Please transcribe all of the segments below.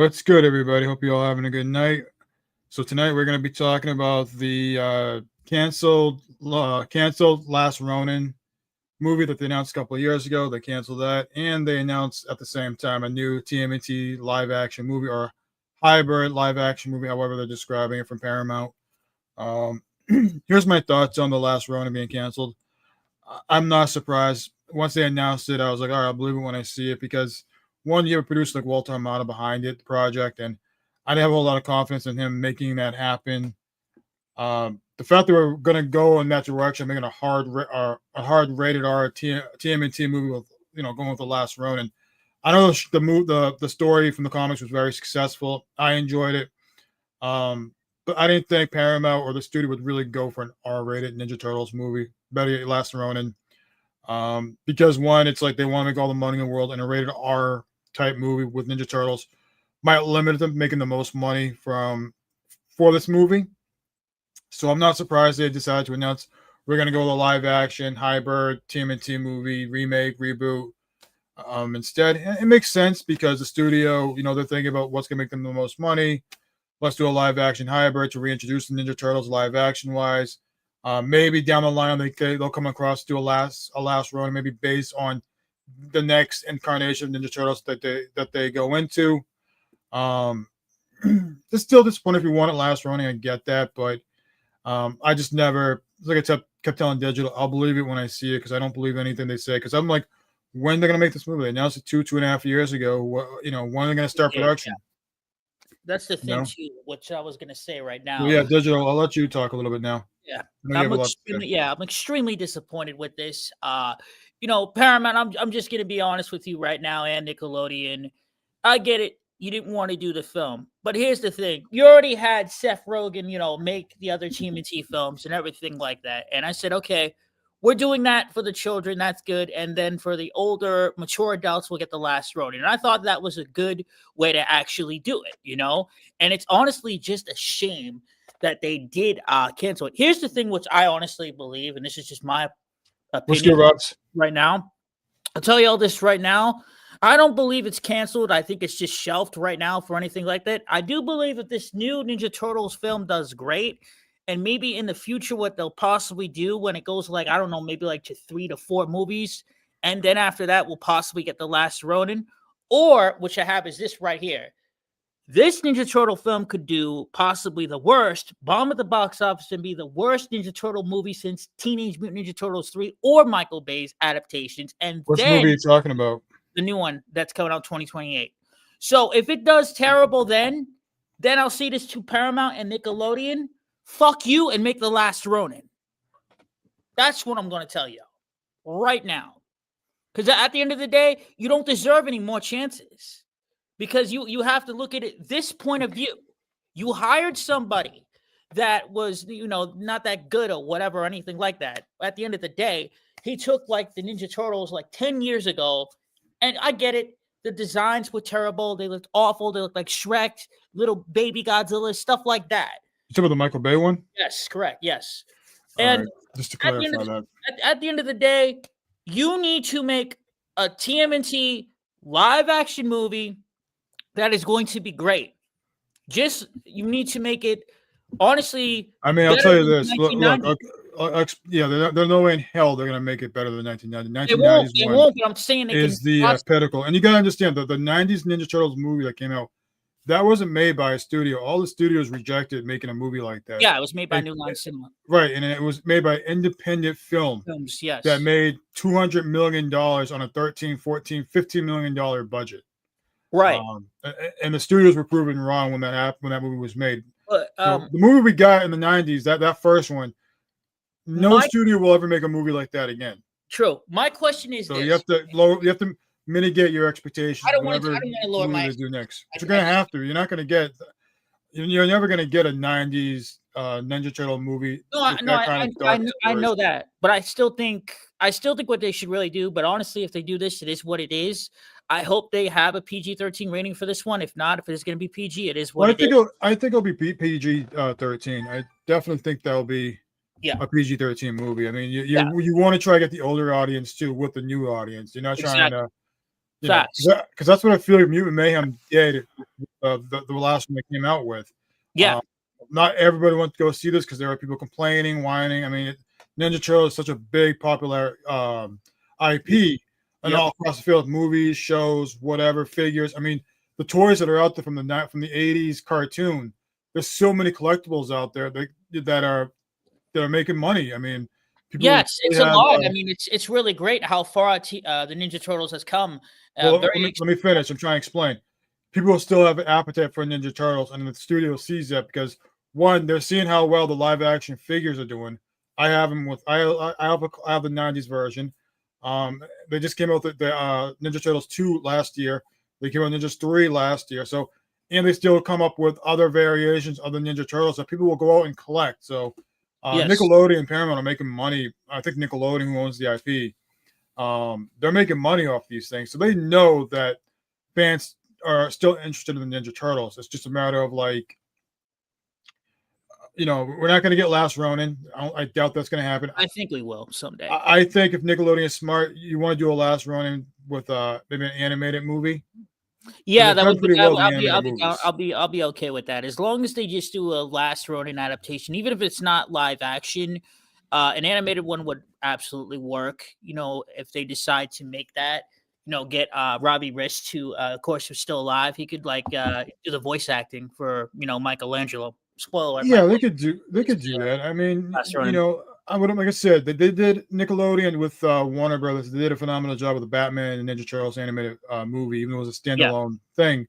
What's good, everybody? Hope you all having a good night. So tonight we're going to be talking about the canceled Last Ronin movie that they announced a couple of years ago. They canceled that, and they announced at the same time a new TMNT live action movie or hybrid live action movie, however they're describing it, from Paramount. Um, Here's my thoughts on the Last Ronin being canceled. I'm not surprised. Once they announced it, I was like, all right, I'll believe it when I see it because one, you have a producer like Walter Hamada behind it, the project, and I didn't have a whole lot of confidence in him making that happen. The fact that we're going to go in that direction, making a hard rated R TMNT movie with going with the Last Ronin. I know the story from the comics was very successful. I enjoyed it, but I didn't think Paramount or the studio would really go for an R rated Ninja Turtles movie. Better yet, Last Ronin. Because one, it's like they want to make all the money in the world, and a rated R type movie with Ninja Turtles might limit them making the most money for this movie. So I'm not surprised they decided to announce we're going to go with a live action hybrid TMNT movie remake reboot. Instead, it makes sense because the studio, they're thinking about what's going to make them the most money. Let's do a live action hybrid to reintroduce the Ninja Turtles live action wise. Maybe down the line they'll come across to a last Ronin, maybe based on the next incarnation of Ninja Turtles that they go into. It's still disappointing if you wanted Last Ronin, I get that, but I just never, like I kept telling Digital, I'll believe it when I see it because I don't believe anything they say. Because I'm like, when they're gonna make this movie? They announced it 2.5 years ago. When are they gonna start production? Yeah. That's the thing too, which I was gonna say right now. Well, yeah, Digital. I'll let you talk a little bit now. Yeah, I'm extremely disappointed with this. Paramount. I'm just gonna be honest with you right now, and Nickelodeon. I get it. You didn't want to do the film, but here's the thing: you already had Seth Rogen, make the other TMNT films and everything like that. And I said, okay, we're doing that for the children. That's good. And then for the older, mature adults, we'll get the Last Ronin. And I thought that was a good way to actually do it, And it's honestly just a shame that they did cancel it. Here's the thing, which I honestly believe, and this is just my opinion right now. I'll tell you all this right now. I don't believe it's canceled. I think it's just shelved right now for anything like that. I do believe that this new Ninja Turtles film does great. And maybe in the future, what they'll possibly do when it goes like, I don't know, maybe like to 3 to 4 movies. And then after that, we'll possibly get the Last Ronin. Or, which I have is this right here. This Ninja Turtle film could do possibly the worst, bomb at the box office, and be the worst Ninja Turtle movie since Teenage Mutant Ninja Turtles 3 or Michael Bay's adaptations. And which movie are you talking about? The new one that's coming out 2028. So if it does terrible then I'll see this to Paramount and Nickelodeon. Fuck you and make the Last Ronin. That's what I'm going to tell you right now. Because at the end of the day, you don't deserve any more chances. Because you have to look at it this point of view. You hired somebody that was, not that good or whatever, or anything like that. At the end of the day, he took like the Ninja Turtles like 10 years ago. And I get it. The designs were terrible. They looked awful. They looked like Shrek, little baby Godzilla, stuff like that. You talking about the Michael Bay one? Yes, correct. Yes. And just to clarify that. At the end of the day, you need to make a TMNT live action movie that is going to be great. You need to make it, honestly. I mean, I'll tell you this. Look, there's no way in hell they're going to make it better than 1990. It won't, but I'm saying it is the pinnacle. And you got to understand, the 90s Ninja Turtles movie that came out, that wasn't made by a studio. All the studios rejected making a movie like that. Yeah, it was made by New Line Cinema. Right, and it was made by independent films, yes. That made $200 million on a $13, $14, $15 million budget. Right. And the studios were proven wrong when that movie was made. The movie we got in the 90s, that first one, no studio will ever make a movie like that again. True. My question is so this. You have to mitigate your expectations. I don't want to lower my. Do next. But you're gonna have to. You're not gonna get. You're never gonna get a 90s Ninja Turtle movie. I know that, but I still think what they should really do. But honestly, if they do this, it is what it is. I hope they have a PG-13 rating for this one. If not, if it's going to be PG, it is what it is. I think it'll be PG-13. I definitely think that'll be a PG-13 movie. I mean, you want to try to get the older audience too with the new audience. You're not trying to Facts. because that's what I feel like Mutant Mayhem did. The last one they came out with. Yeah. Not everybody wants to go see this because there are people complaining, whining. I mean, Ninja Turtle is such a big, popular IP, and all across the field, movies, shows, whatever, figures. I mean, the toys that are out there from the '80s cartoon. There's so many collectibles out there that are making money. I mean, Yeah, people it's a have. lot. I mean, it's really great how far the Ninja Turtles has come. Well, Very let me finish. I'm trying to explain. People still have an appetite for Ninja Turtles, and the studio sees that because one, they're seeing how well the live action figures are doing. I have them with I have the '90s version. They just came out with the Ninja Turtles 2 last year. They came out with Ninjas 3 last year. So, and they still come up with other variations of the Ninja Turtles that people will go out and collect. So, Yes. Nickelodeon and Paramount are making money. I think Nickelodeon, who owns the IP, they're making money off these things, so they know that fans are still interested in the Ninja Turtles. It's just a matter of like, we're not going to get Last Ronin. I doubt that's going to happen. I think we will someday. I think if Nickelodeon is smart, you want to do a Last Ronin with maybe an animated movie. Yeah, They've that done would be. pretty well in the animated movies. I'll be okay with that as long as they just do a Last Ronin adaptation, even if it's not live action. An animated one would absolutely work. If they decide to make that, get Robbie Rist to, of course, who's still alive. He could do the voice acting for Michelangelo. Spoiler: Yeah, they could do that. I mean, Last Ronin. I would like I said, they did Nickelodeon with Warner Brothers. They did a phenomenal job with the Batman and Ninja Turtles animated movie, even though it was a Yeah. standalone thing.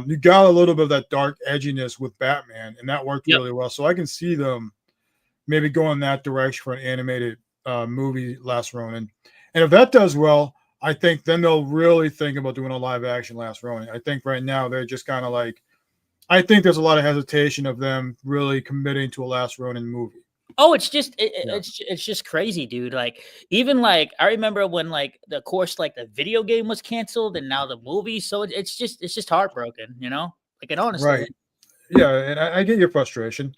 You got a little bit of that dark edginess with Batman, and that worked Yep. really well. So I can see them maybe going that direction for an animated movie, Last Ronin. And if that does well, I think then they'll really think about doing a live action Last Ronin. I think right now they're just kind of like, I think there's a lot of hesitation of them really committing to a Last Ronin movie. Oh, it's just crazy, dude. Like, even I remember when the video game was canceled and now the movie. So it's just heartbroken, Like, and honestly, Right. Yeah, and I get your frustration,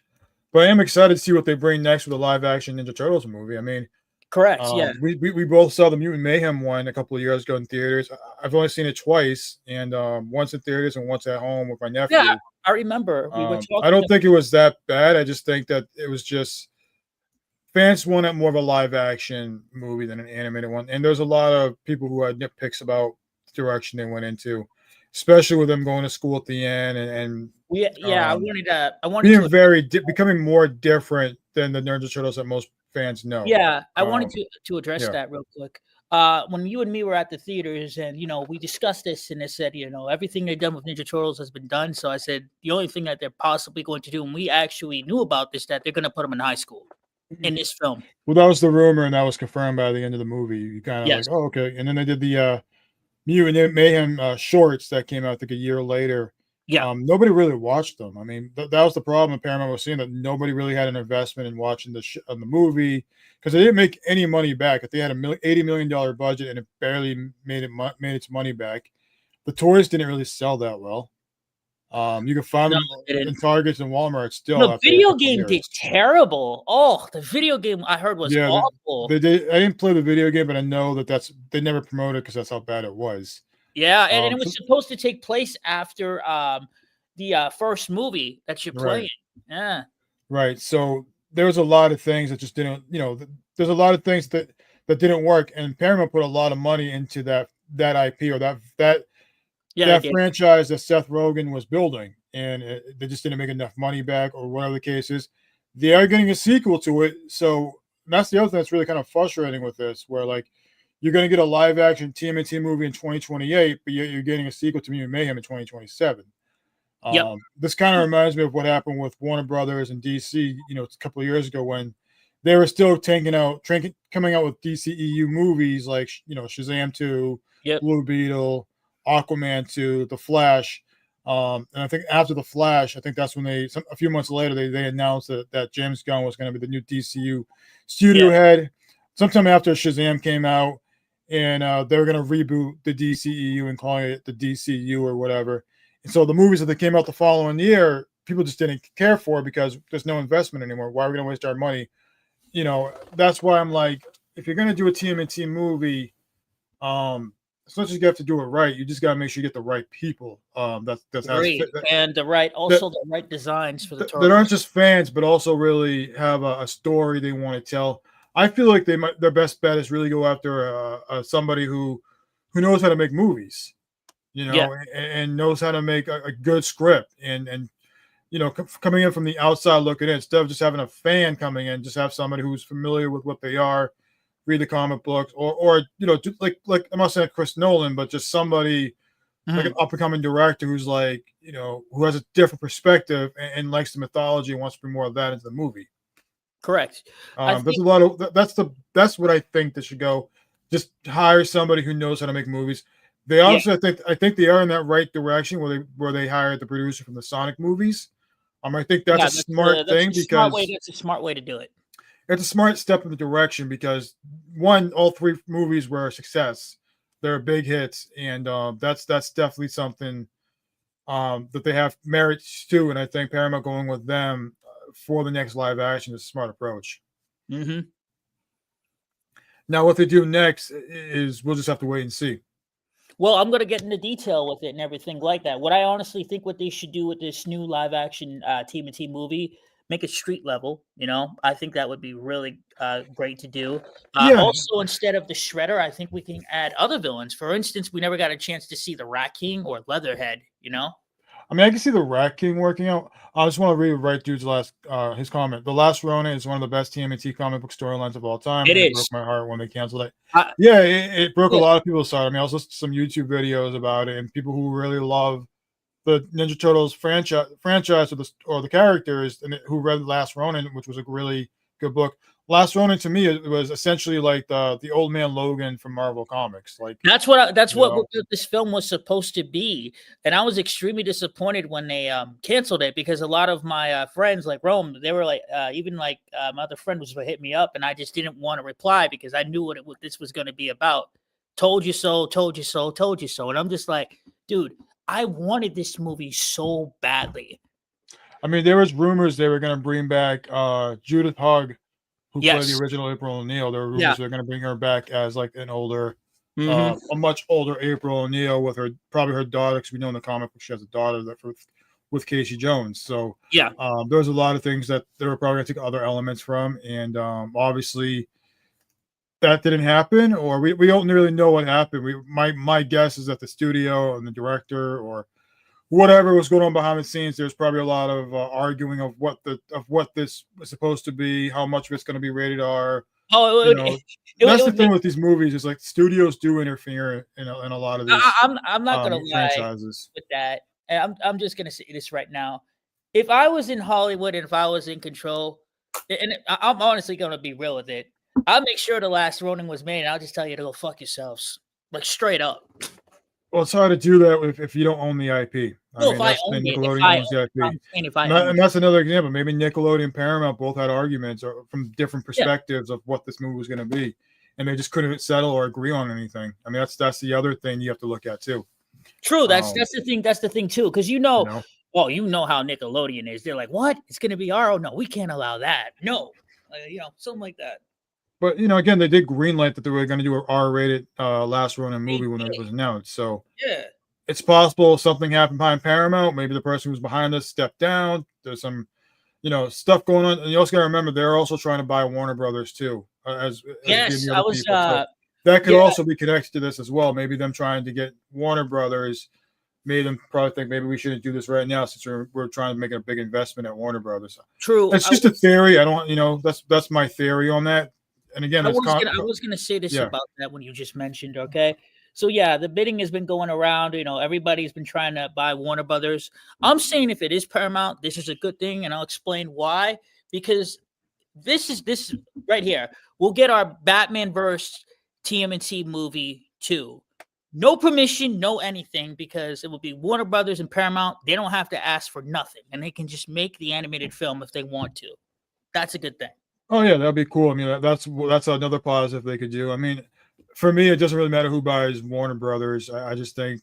but I am excited to see what they bring next with a live action Ninja Turtles movie. I mean, correct. Yeah. we both saw the Mutant Mayhem one a couple of years ago in theaters. I've only seen it twice, and once in theaters and once at home with my nephew. Yeah, I remember we were talking. I don't think it was that bad. I just think that it was just fans wanted more of a live action movie than an animated one. And there's a lot of people who had nitpicks about the direction they went into, especially with them going to school at the end and I wanted to becoming more different than the Ninja Turtles that most fans know. Yeah, I wanted to address yeah. that real quick. When you and me were at the theaters and, we discussed this and they said, everything they've done with Ninja Turtles has been done. So I said, the only thing that they're possibly going to do, and we actually knew about this, that they're going to put them in high school in this film. Well, that was the rumor, and that was confirmed by the end of the movie. You kind of Yes. like, oh, okay. And then they did the Mutant Mayhem shorts that came out, I think, a year later. Yeah. Nobody really watched them. I mean, that was the problem. Paramount was seeing that nobody really had an investment in watching the movie because they didn't make any money back. If they had $80 million budget and it barely made its money back, the toys didn't really sell that well. You can find them in Targets and Walmart still. The video game did terrible. Oh, the video game I heard was awful. I didn't play the video game, but I know they never promoted because that's how bad it was. Yeah, and it was supposed to take place after the first movie that you're playing. Right. Yeah. Right. So there was a lot of things that just didn't, there's a lot of things that didn't work, and Paramount put a lot of money into that IP or that franchise that Seth Rogen was building, and they just didn't make enough money back, or whatever the case is. They are getting a sequel to it, so that's the other thing that's really kind of frustrating with this, where you're going to get a live action TMNT movie in 2028, but you're getting a sequel to Mutant Mayhem in 2027. This kind of reminds me of what happened with Warner Brothers and DC, a couple of years ago when they were still coming out with DCEU movies like, Shazam 2, Blue Beetle, Aquaman 2, The Flash. And I think after The Flash, I think that's when a few months later, they announced that James Gunn was going to be the new DCU studio head. Sometime after Shazam came out, and they were going to reboot the DCEU and calling it the DCU or whatever. And so the movies that came out the following year, people just didn't care for because there's no investment anymore. Why are we going to waste our money? That's why I'm like, if you're going to do a TMNT movie, it's not just you have to do it right. You just got to make sure you get the right people. That's has Great. And the right, that also the right designs for the that aren't turtles. just fans, but also really have a story they want to tell. I feel like their best bet is really go after somebody who knows how to make movies, Yeah. and knows how to make a good script, and coming in from the outside looking in, instead of just having a fan coming in, just have somebody who's familiar with what they are, read the comic books, or like I'm not saying Chris Nolan, but just somebody like an Mhm. up and coming director who's like, who has a different perspective and likes the mythology and wants to bring more of that into the movie. Correct. I There's a think, lot of that's what I think they should go. Just hire somebody who knows how to make movies. They yeah, also, I think they are in that right direction where they hired the producer from the Sonic movies. I think that's yeah, a smart that's thing a smart way. because That's a smart way to do it. it's a smart step in the direction because one, all three movies were a success. They're big hits, and that's definitely something that they have merits to. And I think Paramount going with them for the next live action is a smart approach. Hmm. Now, what they do next is we'll just have to wait and see. Well, I'm gonna get into detail with it and everything like that. What I honestly think what they should do with this new live action TMNT movie, make it street level. I think that would be really great to do. Yeah, Also, instead of the Shredder, I think we can add other villains. For instance, we never got a chance to see the Rat King or Leatherhead. I mean, I can see the Rat King working out. I just want to read Right Dude's his comment. The Last Ronin is one of the best TMNT comic book storylines of all time, It and it broke is. my heart when they canceled it. Uh, Yeah, it broke a yeah, lot of people's heart. I mean, I was listening to some YouTube videos about it, and people who really love the Ninja Turtles franchise or the characters, and who read Last Ronin, which was a really good book. Last Ronin to me it was essentially like the old man Logan from Marvel Comics. Like, that's you what know, this film was supposed to be, and I was extremely disappointed when they canceled it because a lot of my friends, like Rome, they were like, even like my other friend was hit me up, and I just didn't want to reply because I knew what this was going to be about. Told you so, told you so, told you so, and I'm just like, dude, I wanted this movie so badly. I mean, there was rumors they were going to bring back Judith Hogg, who played the Yes, original April O'Neil. There were yeah, rumors they're going to bring her back as like an older, hmm, a much older April O'Neil with probably her daughter, because we know in the comic book she has a daughter with Casey Jones. So yeah. there's a lot of things that they were probably going to take other elements from, and obviously that didn't happen, or we don't really know what happened. My guess is that the studio and the director or whatever was going on behind the scenes, there's probably a lot of arguing of what this was supposed to be, how much of it's going to be rated R. Oh, You know, it that's the would thing make. with these movies is like studios do interfere in a lot of these I'm not gonna lie franchises. with that, and I'm just gonna say this right now. If I was in Hollywood and if I was in control, and I'm honestly gonna be real with it, I'll make sure the last Ronin was made, and I'll just tell you to go fuck yourselves, like straight up. Well, it's hard to do that if you don't own the IP. I No, if mean, I that's the owned thing. it, Nickelodeon owns the IP, I'm saying if I owned and it, that's another example. Maybe Nickelodeon and Paramount both had arguments from different yeah, perspectives of what this movie was going to be, and they just couldn't settle or agree on anything. I mean, that's the other thing you have to look at too. true. That's Um, that's the thing too, because you know, well, you know how Nickelodeon is. They're like, what? It's gonna be R? Oh no, we can't allow that. No, something like that. but again, they did greenlight that they were going to do an R-rated Last Ronin They movie when it did, was announced. So yeah. it's possible something happened behind Paramount. Maybe the person who's behind this stepped down. There's some stuff going on, and you also got to remember they're also trying to buy Warner Brothers too, as being Yes, the I other was. people. So that could Yeah, also be connected to this as well. Maybe them trying to get Warner Brothers made them probably think maybe we shouldn't do this right now since we're trying to make a big investment at Warner Brothers. true. It's just a theory. I don't, that's my theory on that. And again, I was gonna say this yeah. about that when you just mentioned. Okay, so yeah, the bidding has been going around. Everybody's been trying to buy Warner Brothers. I'm saying if it is Paramount, this is a good thing, and I'll explain why. Because this right here, we'll get our Batman verse TMNT movie too. No permission, no anything, because it will be Warner Brothers and Paramount. They don't have to ask for nothing, and they can just make the animated film if they want to. That's a good thing. Oh yeah, that'd be cool. I mean, that's another positive they could do. I mean, for me, it doesn't really matter who buys Warner Brothers. I just think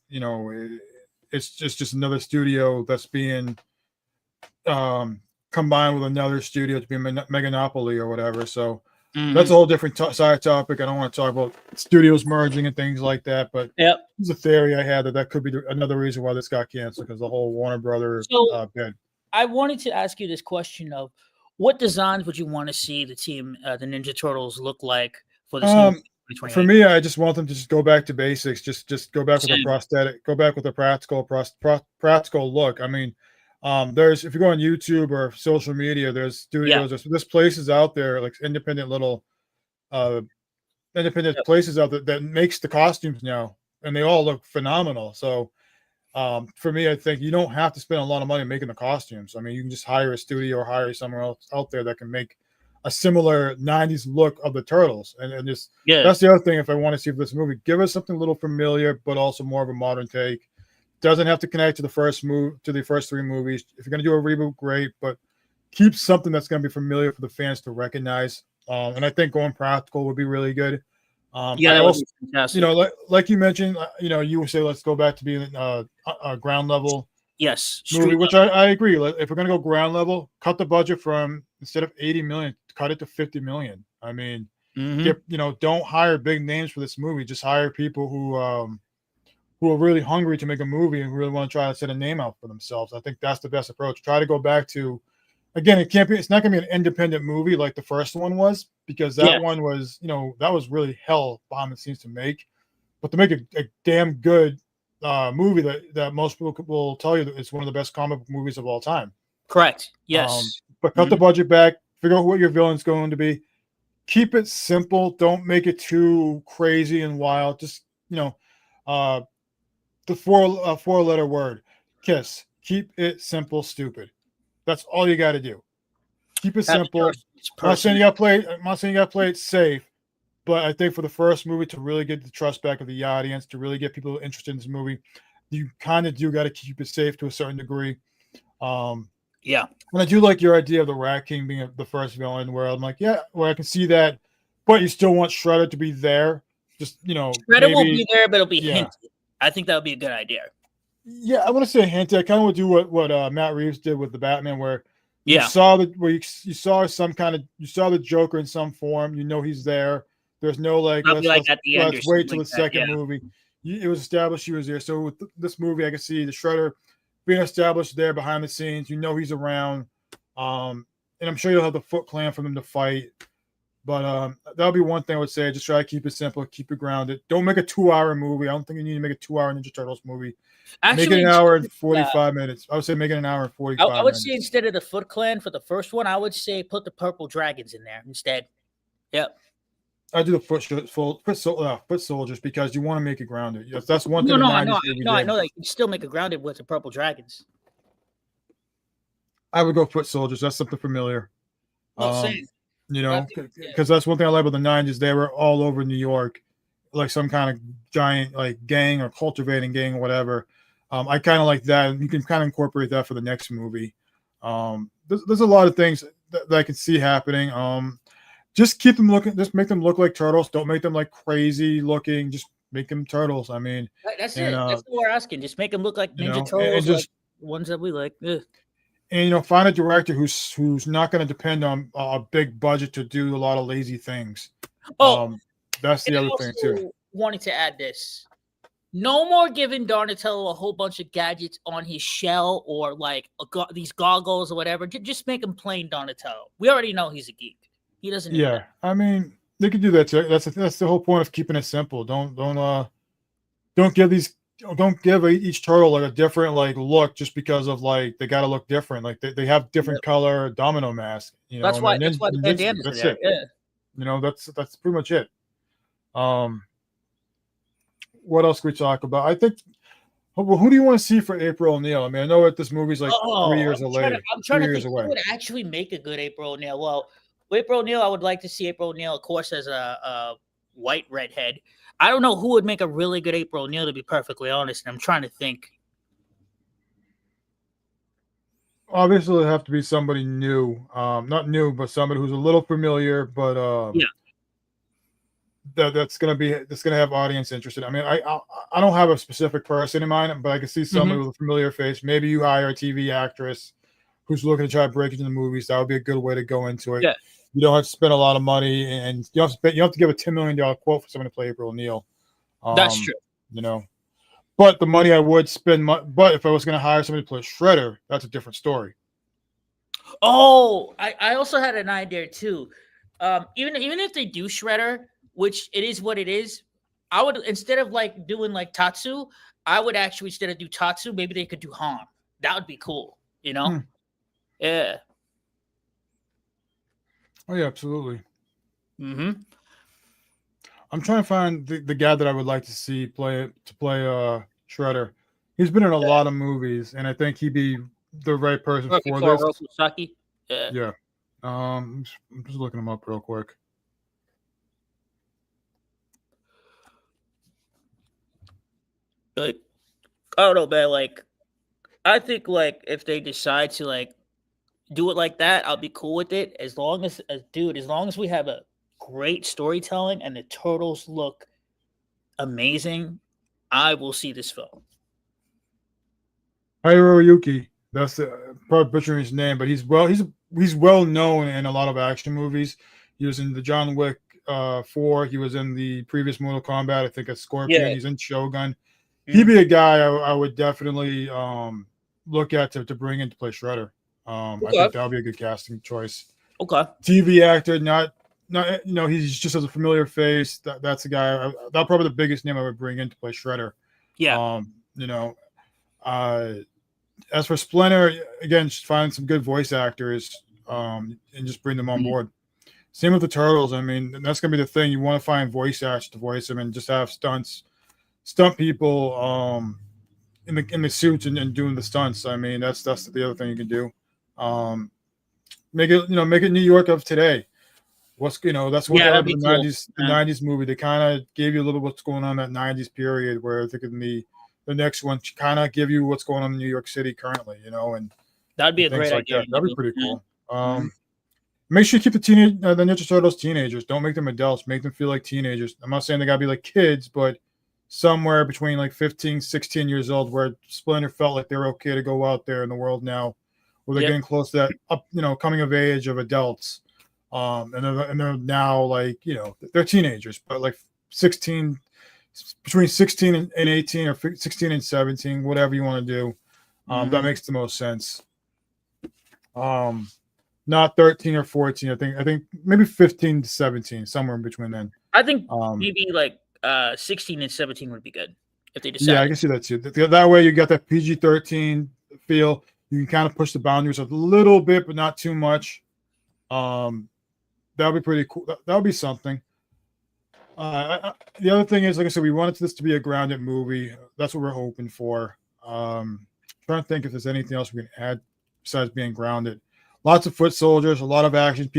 it's just another studio that's being um, combined with another studio to be a meganopoly or whatever. So That's a whole different side topic. I don't want to talk about studios merging and things like that, but Yep. there's a theory I had that could be another reason why this got canceled, because the whole Warner Brother bid. I wanted to ask you this question of what designs would you want to see the Ninja Turtles look like for this new For me, I just want them to just go back to basics. Just go back with Same. a prosthetic, go back with a practical look. I mean, there's, if you go on YouTube or social media, there's studios, there's places out there, like independent places out there that makes the costumes now, and they all look phenomenal. So for me, I think you don't have to spend a lot of money making the costumes. I mean, you can just hire a studio or hire someone else out there that can make a similar 90s look of the Turtles. And just, that's the other thing. If I want to see this movie, give us something a little familiar, but also more of a modern take. Doesn't have to connect to the first three movies. If you're going to do a reboot, great, but keep something that's going to be familiar for the fans to recognize. And I think going practical would be really good. I also, like you mentioned, you would say, let's go back to being a ground level movie, which I agree. If we're going to go ground level, cut the budget from, instead of 80 million, cut it to 50 million. I mean, don't hire big names for this movie. Just hire people who are really hungry to make a movie and really want to try to set a name out for themselves. I think that's the best approach. Try to go back to, again, it's not going to be an independent movie like the first one was, because that one was, that was really hell behind the scenes to make. But to make a damn good movie that most people will tell you that it's one of the best comic book movies of all time. Correct. Yes. But cut the budget back, figure out what your villain's going to be. Keep it simple. Don't make it too crazy and wild. Just, the four-letter word, KISS. Keep it simple, stupid. That's all you got to do. Keep it simple. I'm not saying you got to play it safe, but I think for the first movie, to really get the trust back of the audience, to really get people interested in this movie, you kind of do got to keep it safe to a certain degree. And I do like your idea of the Rat King being the first villain in the world. I'm like, I can see that, but you still want Shredder to be there. Just, Shredder will be there, but it'll be hinted. I think that would be a good idea. Yeah, I want to say hinted. I kind of want to do what Matt Reeves did with the Batman, where you saw you saw the Joker in some form. He's there. There's no let's wait till the second movie. It was established he was there. So with this movie, I can see the Shredder being established there behind the scenes. He's around, and I'm sure you'll have the Foot Clan for them to fight. But that'll be one thing I would say. Just try to keep it simple, keep it grounded. Don't make a 2-hour movie. I don't think you need to make a 2-hour Ninja Turtles movie. Actually, make it an hour and 45 minutes. I would say make it an hour and 45 minutes. I would say instead of the Foot Clan for the first one, I would say put the Purple Dragons in there instead. Yep. I do the foot soldiers because you want to make it grounded. Yes, that's one thing. I know that you can still make it grounded with the Purple Dragons. I would go foot soldiers. That's something familiar. Same. Because that's one thing I like about the 90s. They were all over New York, like some kind of giant gang or cultivating gang or whatever. I kind of like that. You can kind of incorporate that for the next movie. There's a lot of things that I can see happening. Just keep them looking. Just make them look like turtles. Don't make them like crazy looking. Just make them turtles. I mean, that's it. That's what we're asking. Just make them look like Ninja Turtles, and just like ones that we like. Ugh. And find a director who's not going to depend on a big budget to do a lot of lazy things. That's the other thing too. Wanting to add this. No more giving Donatello a whole bunch of gadgets on his shell or like these goggles or whatever. Just make him plain Donatello. We already know he's a geek. He doesn't need that. I mean, they could do that too. That's the whole point of keeping it simple. Don't give each turtle like a different look just because of they got to look different. Like they have different color domino mask. That's why the bandanas are there. Yeah. That's pretty much it. What else can we talk about? I think. Well, who do you want to see for April O'Neil? I mean, I know that this movie's 3 years away. I'm trying to think who would actually make a good April O'Neil. Well, April O'Neil, I would like to see April O'Neil, of course, as a white redhead. I don't know who would make a really good April O'Neil, to be perfectly honest. And I'm trying to think. Obviously, it'd have to be somebody new. Not new, but somebody who's a little familiar, but that's gonna have audience interested. I mean, I don't have a specific person in mind, but I can see somebody with a familiar face. Maybe you hire a TV actress who's looking to try to break into the movies. That would be a good way to go into it. Yeah. You don't have to spend a lot of money, and you have to give a $10 million quote for someone to play April O'Neil. That's true. You know, but the money I would spend, but if I was going to hire somebody to play Shredder, that's a different story. Oh, I also had an idea too. Even if they do Shredder, which it is what it is, I would, instead of like doing like Tatsu, I would actually, instead of do Tatsu, maybe they could do Han. That would be cool, you know? Yeah. Oh yeah, absolutely. Mm-hmm. I'm trying to find the guy that I would like to see play Shredder. He's been in a lot of movies, and I think he'd be the right person Perfect for for this. Hiroki Saki. Yeah. Yeah. I'm just looking him up real quick. Like, I don't know, man. Like, I think like if they decide to like do it like that, I'll be cool with it. As long as, dude, as long as we have a great storytelling and the turtles look amazing, I will see this film. Hiroyuki. That's probably butchering his name, but he's well known in a lot of action movies. He was in the John Wick 4. He was in the previous Mortal Kombat, I think, as Scorpion. Yeah. He's in Shogun. He'd be a guy I would definitely look at to bring in to play Shredder. I think that would be a good casting choice. Okay. TV actor, not he's just as a familiar face. That's a guy. That's probably the biggest name I would bring in to play Shredder. Yeah. As for Splinter, again, just find some good voice actors and just bring them on board. Same with the Turtles. I mean, that's going to be the thing. You want to find voice actors to voice them and just have stunt people in the suits and doing the stunts. I mean, that's the other thing you can do. Make it New York of today. That's what Yeah, the that'd be cool. 90s movie. They kind of gave you a little what's going on in that 90s period, where I think in the next one kind of give you what's going on in New York City currently, and that'd be a things great like idea. that. That'd be pretty cool. Make sure you keep the Ninja Turtles teenagers. Don't make them adults. Make them feel like teenagers. I'm not saying they gotta be like kids, but somewhere between like 15, 16 years old, where Splinter felt like they were okay to go out there in the world now, where they're getting close to that coming of age of adults. And they're now like they're teenagers, but like 16, between 16 and 18, or 16 and 17, whatever you want to do. That makes the most sense. Not 13 or 14. I think maybe 15 to 17, somewhere in between then. I think maybe like 16 and 17 would be good if they decide. Yeah, I can see that too. That way you got that PG-13 feel. You can kind of push the boundaries a little bit, but not too much. That would be pretty cool. That would be something. The other thing is, like I said, we wanted this to be a grounded movie. That's what we're hoping for. Trying to think if there's anything else we can add besides being grounded. Lots of foot soldiers, a lot of action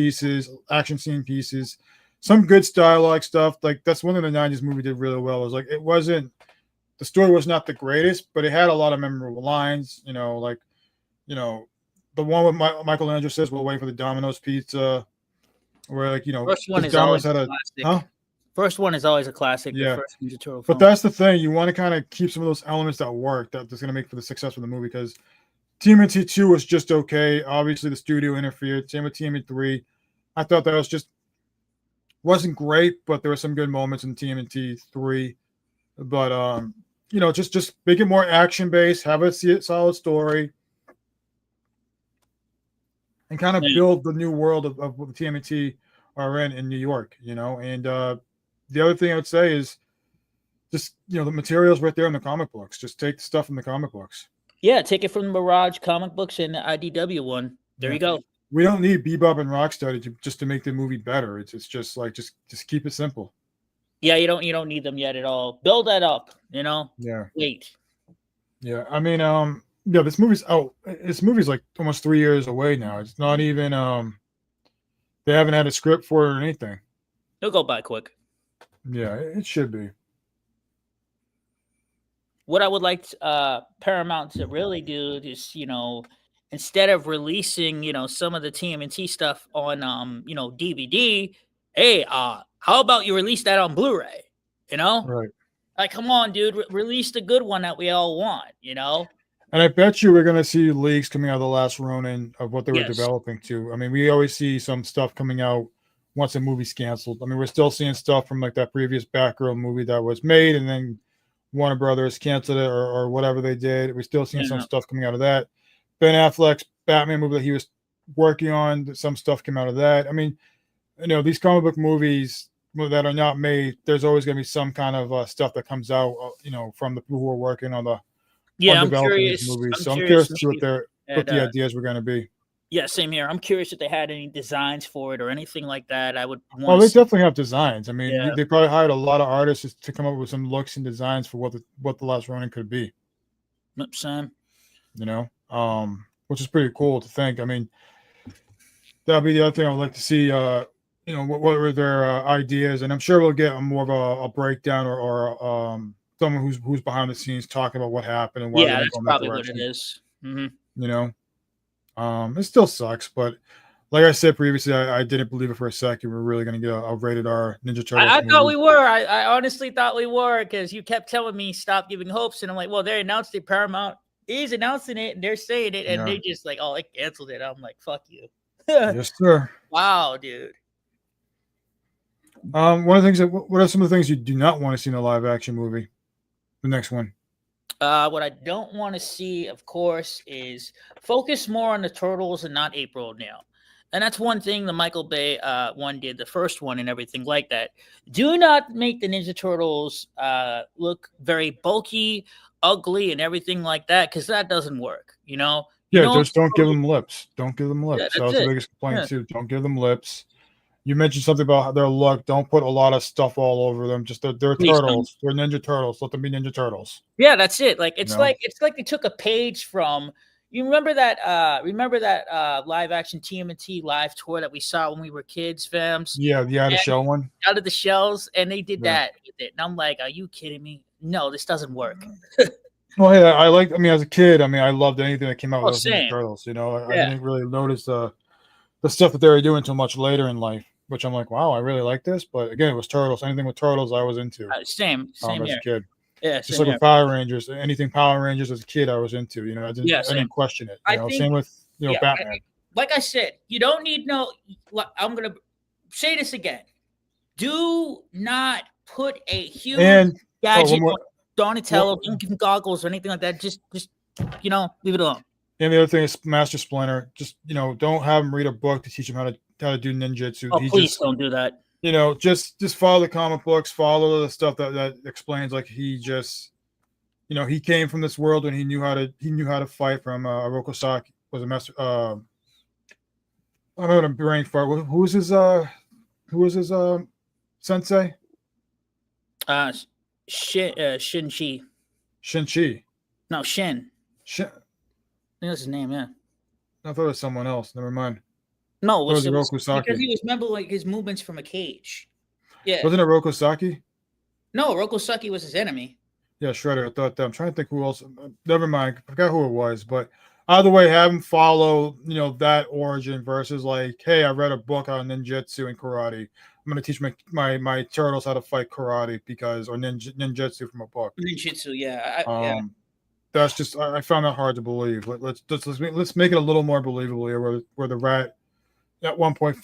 scene pieces, some good dialogue stuff. Like that's one thing the 90s movie did really well. Was like the story was not the greatest, but it had a lot of memorable lines. The one with Michelangelo says, "We'll wait for the Domino's pizza." Where first one is Domino's always a classic. Huh? First one is always a classic. Yeah. The first Ninja Turtle film. But that's the thing. You want to kind of keep some of those elements that work that's going to make for the success of the movie, because TMNT 2 was just okay. Obviously, the studio interfered. Same with TMNT 3. I thought that wasn't great, but there were some good moments in TMNT 3. But just make it more action based, have a solid story, and kind of build the new world of what the TMNT are in New York. And the other thing I would say is just the material's right there in the comic books. Just take the stuff from the comic books. Yeah, take it from the Mirage comic books and the IDW one. There you go. We don't need Bebop and Rocksteady just to make the movie better. It's just like just keep it simple. Yeah, you don't need them yet at all. Build that up. Yeah. Wait. Yeah, I mean, this movie's out. This movie's like almost 3 years away now. It's not even they haven't had a script for it or anything. It'll go by quick. Yeah, it should be. What I would like Paramount to really do is, instead of releasing, some of the TMNT stuff on, DVD, hey, how about you release that on Blu-ray? Right. Like, come on, dude, release the good one that we all want, And I bet you we're going to see leaks coming out of the Last Ronin of what they were Yes. developing too. I mean, we always see some stuff coming out once a movie's canceled. I mean, we're still seeing stuff from like that previous Batgirl movie that was made and then Warner Brothers canceled it or whatever they did. We're still seeing some Yeah. stuff coming out of that. Ben Affleck's Batman movie that he was working on, some stuff came out of that. I mean, these comic book movies that are not made, there's always going to be some kind of stuff that comes out, from the people who are working on Yeah, I'm developing these curious. movies. I'm So I'm curious curious to to see see if what they the had, ideas were going to be. yeah, same here. I'm curious if they had any designs for it or anything like that. I would Oh, want to they see. definitely have designs. I mean, Yeah, they probably hired a lot of artists to come up with some looks and designs for what the Last Ronin could be. Sam. Which is pretty cool to think. I mean, that'd be the other thing I would like to see. What were their ideas, and I'm sure we'll get more of a breakdown or someone who's behind the scenes talking about what happened and why they Yeah, didn't that's go in that probably what it direction. is. Mm-hmm. You know, it still sucks, but like I said previously, I didn't believe it for a second. We're really going to get a rated R Ninja Turtles I thought movie. we were. I honestly thought we were because you kept telling me stop giving hopes, and I'm like, well, they announced it. Paramount is announcing it, and they're saying it, and Yeah. they just like, oh, they canceled it. I'm like, fuck you. Yes, sir. Wow, dude. One of the things what are some of the things you do not want to see in a live action movie? The next one. What I don't want to see, of course, is focus more on the turtles and not April O'Neil. And that's one thing the Michael Bay one did, the first one and everything like that. Do not make the Ninja Turtles look very bulky, ugly, and everything like that, because that doesn't work. Yeah, just don't give them lips. Don't give them Yeah, lips. That that's was the it. biggest complaint Yeah. too. Don't give them lips. You mentioned something about their look. Don't put a lot of stuff all over them. Just they're Please don't. turtles. They're Ninja Turtles. Let them be Ninja Turtles. Yeah, that's it. Like You know? it's like they took a page from. You remember that live action TMNT live tour that we saw when we were kids, fams? Yeah, the out of shell one. Out of the shells, and they did Yeah. that with it. And I'm like, are you kidding me? No, this doesn't work. Well, hey, I mean, as a kid, I mean, I loved anything that came out with those Ninja Same. Turtles. I Yeah. didn't really notice the stuff that they were doing until much later in life, which I'm like, wow, I really like this. But again, it was turtles. Anything with turtles, I was into. Same As here. a kid. Yeah, Just same like here. with Power Rangers, anything Power Rangers as a kid, I was into. I Yeah, didn't question it. I think- Same with Batman. Like I said, you don't need no. I'm gonna say this again. Do not put a huge And gadget one on more- Donatello. Don't give him goggles or anything like that. Just leave it alone. And the other thing is Master Splinter. Just don't have him read a book to teach him how to do ninjutsu. Oh, He please just don't do that. just follow the comic books, follow the stuff that explains like he just he came from this world and he knew how to fight from Rokosaki was a master. I'm having a brain fart. Who was his sensei? Shin-Chi. Shin-Chi. No, Shin. Shin. I think that's his name. Yeah. I thought it was someone else. Never mind. No, it was Rokosaki. because he was remember like his movements from a cage. Yeah. Wasn't it Rokosaki? No, Rokosaki was his enemy. Yeah, Shredder. I thought that. I'm trying to think who else. Never mind. I forgot who it was. But either way, have him follow, that origin versus like, hey, I read a book on ninjutsu and karate. I'm going to teach my turtles how to fight karate or ninjutsu from a book. Ninjutsu, yeah. That's just I found that hard to believe. Let's make it a little more believable here, where the rat at one point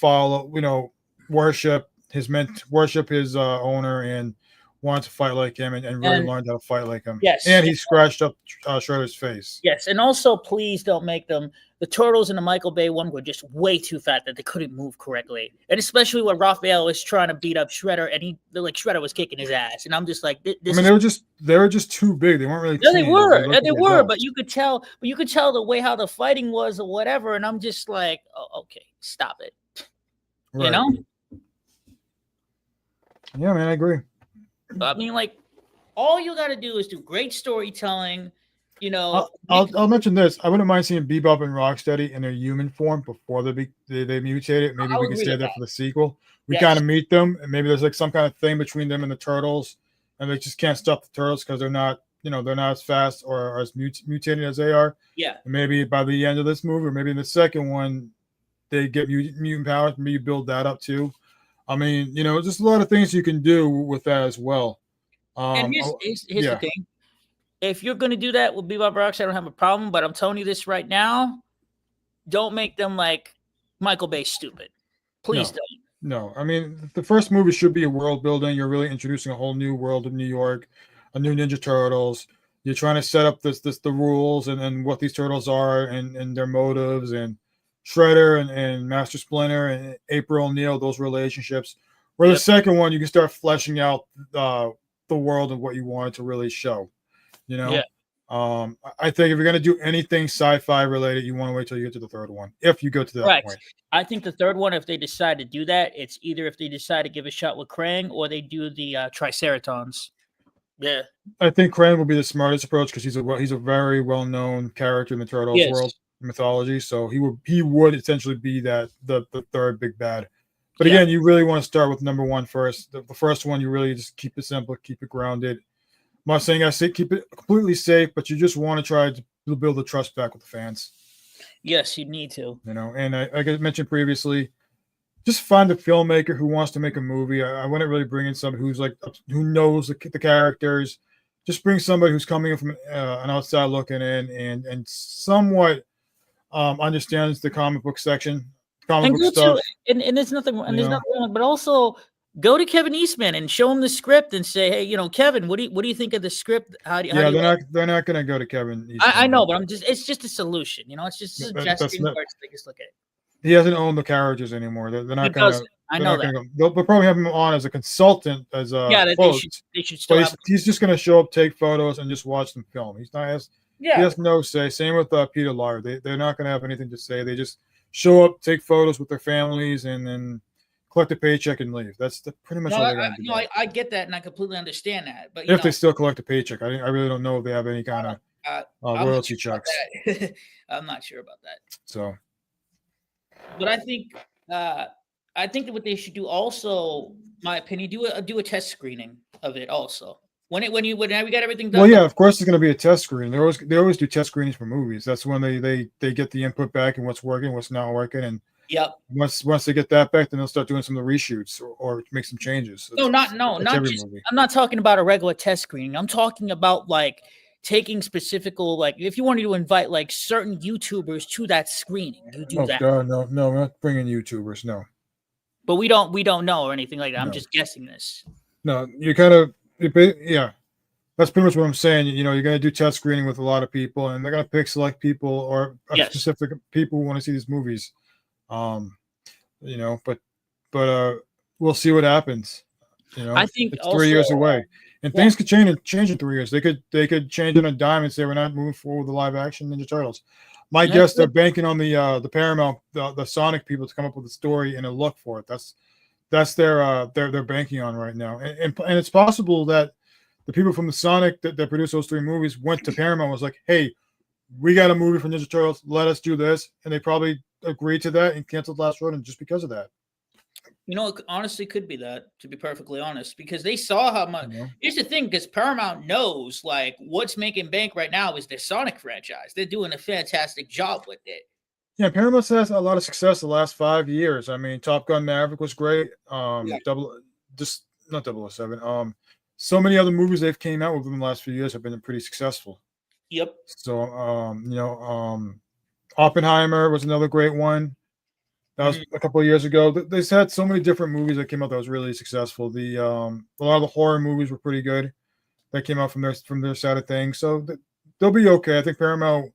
worship his owner and wanted to fight like him and really learned how to fight like him. Yes. And he scratched up Shredder's face. Yes. And also, please don't make them. The turtles in the Michael Bay one were just way too fat that they couldn't move correctly. And especially when Raphael was trying to beat up Shredder and Shredder was kicking his ass. And I'm just like, they were just too big. They weren't really Yeah, they teeny. were. They were, but you could tell the way how the fighting was or whatever. And I'm just like, oh, okay, stop it. Right. Yeah, man, I agree. I mean, like, all you got to do is do great storytelling. I'll mention this. I wouldn't mind seeing Bebop and Rocksteady in their human form before they mutated. Maybe we can save that for the sequel. We kind of meet them, and maybe there's like some kind of thing between them and the turtles, and they just can't stop the turtles because they're not as fast or as mutated as they are. Yeah. And maybe by the end of this movie, or maybe in the second one, they get mutant powers. Maybe you build that up too. I mean, just a lot of things you can do with that as well. And here's the thing. if you're going to do that with Bebop Rocksteady, I don't have a problem. But I'm telling you this right now: don't make them like Michael Bay stupid. Please don't. No, I mean the first movie should be a world building. You're really introducing a whole new world of New York, a new Ninja Turtles. You're trying to set up the rules and what these turtles are and their motives and Shredder and Master Splinter and April O'Neil, those relationships. Where the second one, you can start fleshing out the world and what you wanted to really show. You know, I think if you're gonna do anything sci-fi related, you want to wait till you get to the third one. If you go to that point, I think the third one, if they decide to do that, it's either if they decide to give a shot with Krang or they do the Triceratons. Yeah, I think Krang will be the smartest approach because he's a very well known character in the Turtles world mythology. So he would essentially be the third big bad. But again, you really want to start with number one first. The first one, you really just keep it simple, keep it grounded. I'm not saying I say keep it completely safe, but you just want to try to build the trust back with the fans. Yes, you need to. You know, and like I mentioned previously, just find a filmmaker who wants to make a movie. I wouldn't really bring in somebody who knows the characters. Just bring somebody who's coming in from an outside looking in and somewhat understands the comic book section, comic book stuff. And there's nothing, and there's nothing wrong, but also go to Kevin Eastman and show him the script and say, hey, Kevin, what do you think of the script? They're not going to go to Kevin Eastman. I know, but it's just a solution. It's just a suggestion where they just look at it. He doesn't own the carriages anymore. They're not going to. I know that. They'll probably have him on as a consultant, as a they should still. But he's just going to show up, take photos, and just watch them film. He's not as he has no say. Same with Peter Laird. They're not going to have anything to say. They just show up, take photos with their families, and then collect a paycheck and leave. That's pretty much what they're going to do. I get that, and I completely understand that. But if they still collect a paycheck, I really don't know if they have any kind of royalty checks. I'm not sure about that. So. But I think that what they should do also, my opinion, do a test screening of it also. When we got everything done. Well, yeah, of course, there's going to be a test screening. They always do test screenings for movies. That's when they get the input back and what's working, what's not working, and once they get that back, then they'll start doing some of the reshoots or make some changes. I'm not talking about a regular test screening. I'm talking about like taking specific, like if you wanted to invite like certain YouTubers to that screening, you do that. God, no, we're not bringing YouTubers, no. But we don't know or anything like that. I'm just guessing this. No, you kind of That's pretty much what I'm saying. You're going to do test screening with a lot of people, and they're going to pick select people or specific people who want to see these movies. But we'll see what happens. I think it's 3 years away. And things could change in 3 years. They could change on a dime and say we're not moving forward with the live action Ninja Turtles. My guess, they're banking on the Paramount, the Sonic people to come up with a story and a look for it. That's they're banking on right now. And it's possible that the people from the Sonic that produced those three movies went to Paramount and was like, hey, we got a movie for Ninja Turtles. Let us do this. And they probably agreed to that and canceled Last Ronin just because of that. It honestly could be that, to be perfectly honest, because they saw how much. Here's the thing, because Paramount knows like what's making bank right now is their Sonic franchise. They're doing a fantastic job with it. Yeah, Paramount's had a lot of success the last 5 years. I mean, Top Gun Maverick was great. Not 007. So many other movies they've came out with in the last few years have been pretty successful. Yep. So, Oppenheimer was another great one. That was a couple of years ago. They've had so many different movies that came out that was really successful. A lot of the horror movies were pretty good that came out from their side of things. So they'll be okay. I think Paramount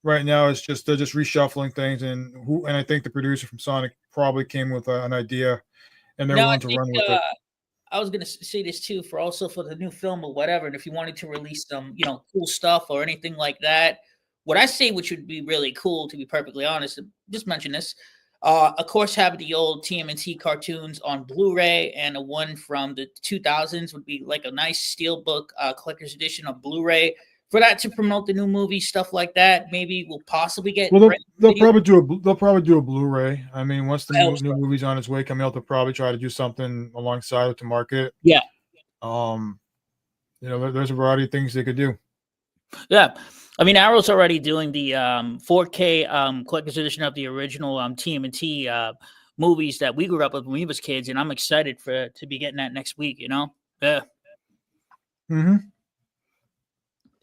right now is they're just reshuffling things, and I think the producer from Sonic probably came with an idea, and they're willing to run with it. I was going to say this too, for the new film or whatever. And if you wanted to release some, cool stuff or anything like that, what I say, which would be really cool, to be perfectly honest, just mention this. Of course, have the old TMNT cartoons on Blu-ray, and a one from the 2000s would be like a nice steelbook collector's edition on Blu-ray for that to promote the new movie, stuff like that. Maybe we'll possibly get. Well, they'll probably do a Blu-ray. I mean, once the new movie's on its way coming out, they'll probably try to do something alongside it to market. Yeah. There's a variety of things they could do. Yeah. I mean, Arrow's already doing the 4K collector's edition of the original TMNT movies that we grew up with when we was kids, and I'm excited to be getting that next week. Yeah. Mm-hmm.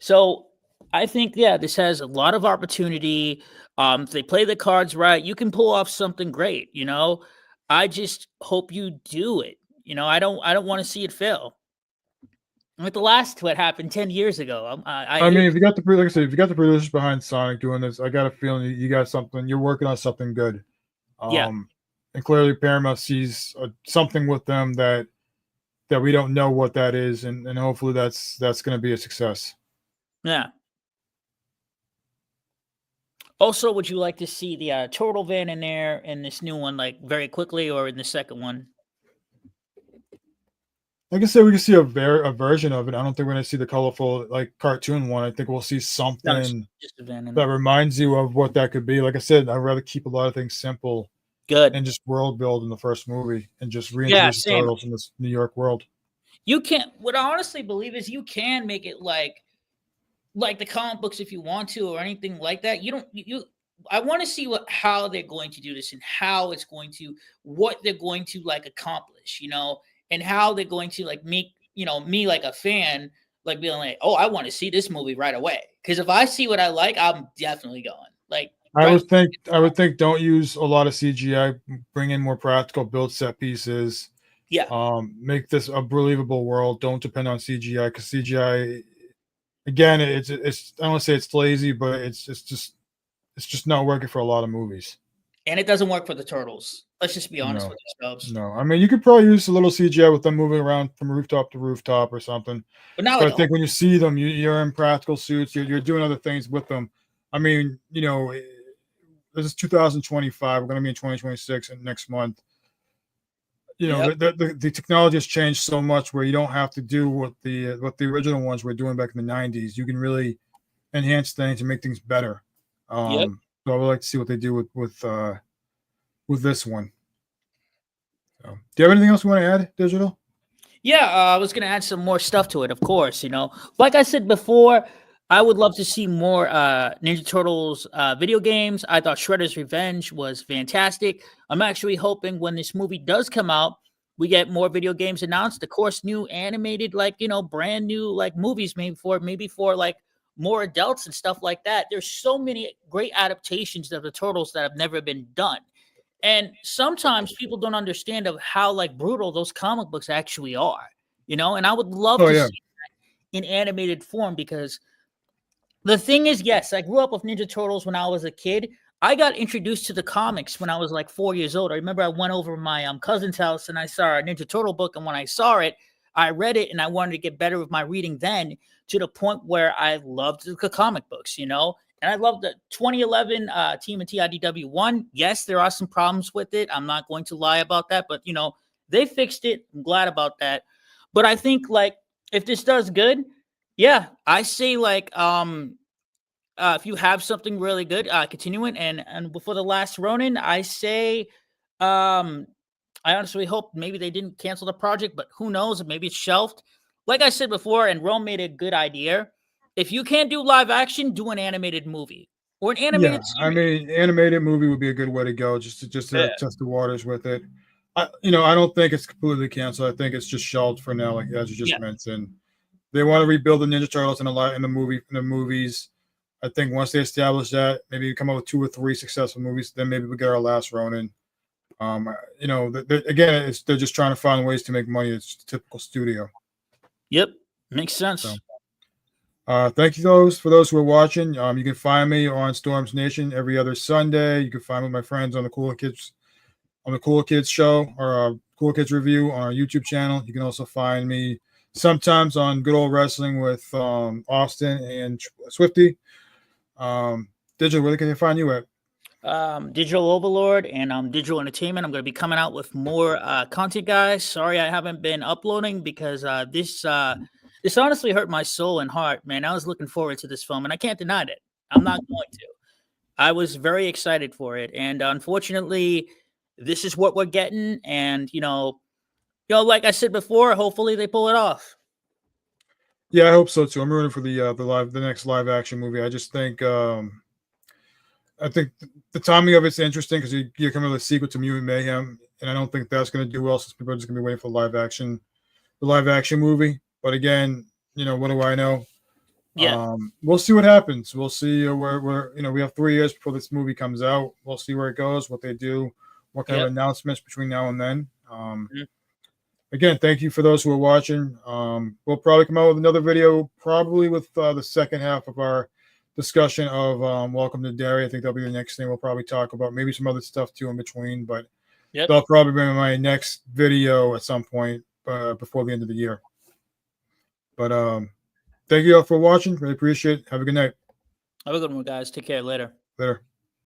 So I think, yeah, this has a lot of opportunity. If they play the cards right, you can pull off something great. I just hope you do it. I don't want to see it fail. With the last what happened 10 years ago, I I mean, hate. if you got the like I said, if you got the producers behind Sonic doing this, I got a feeling you got something. You're working on something good. Yeah, And clearly Paramount sees something with them that we don't know what that is, and hopefully that's going to be a success. yeah. Also, would you like to see the turtle van in there in this new one, like very quickly, or in the second one? Like I said, we can see a version of it. I don't think we're going to see the colorful like cartoon one. I think we'll see No, something just a van in that there. reminds you of what that could be. Like I said, I'd rather keep a lot of things simple Good. and just world build in the first movie and just Yeah, reintroduce the same. turtles in this New York world. You can't. What I honestly believe is you can make it like the comic books if you want to, or anything like that. You don't. I want to see how they're going to do this, and how it's going to, what they're going to like accomplish, and how they're going to like make me like a fan, like being like, oh, I want to see this movie right away. Because if I see what I like, I'm definitely going. Like I right. would think I would think don't use a lot of CGI. Bring in more practical, build set pieces. Yeah. Make this a believable world. Don't depend on CGI because CGI again, it's I don't want to say it's lazy, but it's just not working for a lot of movies. And it doesn't work for the turtles. Let's just be honest No, with ourselves. no. I mean, you could probably use a little CGI with them moving around from rooftop to rooftop or something. But not But like I a whole. think when you see them, you're in practical suits. You're doing other things with them. I mean, this is 2025. We're going to be in 2026 and next month. Yep. The technology has changed so much where you don't have to do what the original ones were doing back in the 90s. You can really enhance things and make things better. Yep. So I would like to see what they do with this one. So, do you have anything else you want to add, Digital? Yeah, I was gonna add some more stuff to it, of course. Like I said before, I would love to see more Ninja Turtles video games. I thought Shredder's Revenge was fantastic. I'm actually hoping when this movie does come out, we get more video games announced. Of course, new animated, like brand new like movies, maybe for like more adults and stuff like that. There's so many great adaptations of the Turtles that have never been done. And sometimes people don't understand of how like brutal those comic books actually are, and I would love Oh to yeah, see in animated form, because the thing is, yes, I grew up with Ninja Turtles when I was a kid. I got introduced to the comics when I was like 4 years old. I remember I went over my cousin's house and I saw a Ninja Turtle book, and when I saw it, I read it and I wanted to get better with my reading then, to the point where I loved the comic books, and I love the 2011 TMNT IDW1. Yes, there are some problems with it. I'm not going to lie about that, but they fixed it. I'm glad about that. But I think like if this does good, yeah, I say like if you have something really good, continue it. And before the Last Ronin, I say um I honestly hope maybe they didn't cancel the project, but who knows? Maybe it's shelved. Like I said before, and Rome made a good idea. If you can't do live action, do an animated movie or an yeah. animated I series. mean, animated movie would be a good way to go, just to Yeah. test the waters with it. I don't think it's completely canceled. I think it's just shelved for now, like as you just Yeah. mentioned. They want to rebuild the Ninja Turtles in the movies. I think once they establish that, maybe come up with 2 or 3 successful movies, then maybe we get our Last Ronin. Again, they're just trying to find ways to make money. It's typical studio. Yep. Makes So, sense. thank you for those who are watching. You can find me on Storms Nation every other Sunday. You can find me with my friends on the Cool Kids show or Cool Kids review on our YouTube channel. You can also find me sometimes on Good Old Wrestling with Austin and Swifty. Digital, where can they find you at? Digital Overlord and Digital Entertainment. I'm going to be coming out with more content, guys. Sorry I haven't been uploading because this honestly hurt my soul and heart, man. I was looking forward to this film, and I can't deny it. I'm not going to. I was very excited for it, and unfortunately, this is what we're getting. And like I said before, hopefully they pull it off. Yeah, I hope so too. I'm rooting for the next live action movie. I think the timing of it's interesting because you're coming with a sequel to Mutant Mayhem, and I don't think that's going to do well since people are just going to be waiting for the live action movie. But again, what do I know? Yeah. We'll see what happens. We'll see where we have 3 years before this movie comes out. We'll see where it goes, what they do, what kind of Yep. announcements between now and then. Mhm. Again, thank you for those who are watching. We'll probably come out with another video, probably with the second half of our discussion of Welcome to Derry. I think that'll be the next thing we'll probably talk about. Maybe some other stuff too in between, but Yep. that'll probably be my next video at some point before the end of the year. But thank you all for watching. Really appreciate it. Have a good night. Have a good one, guys. Take care. Later. Later.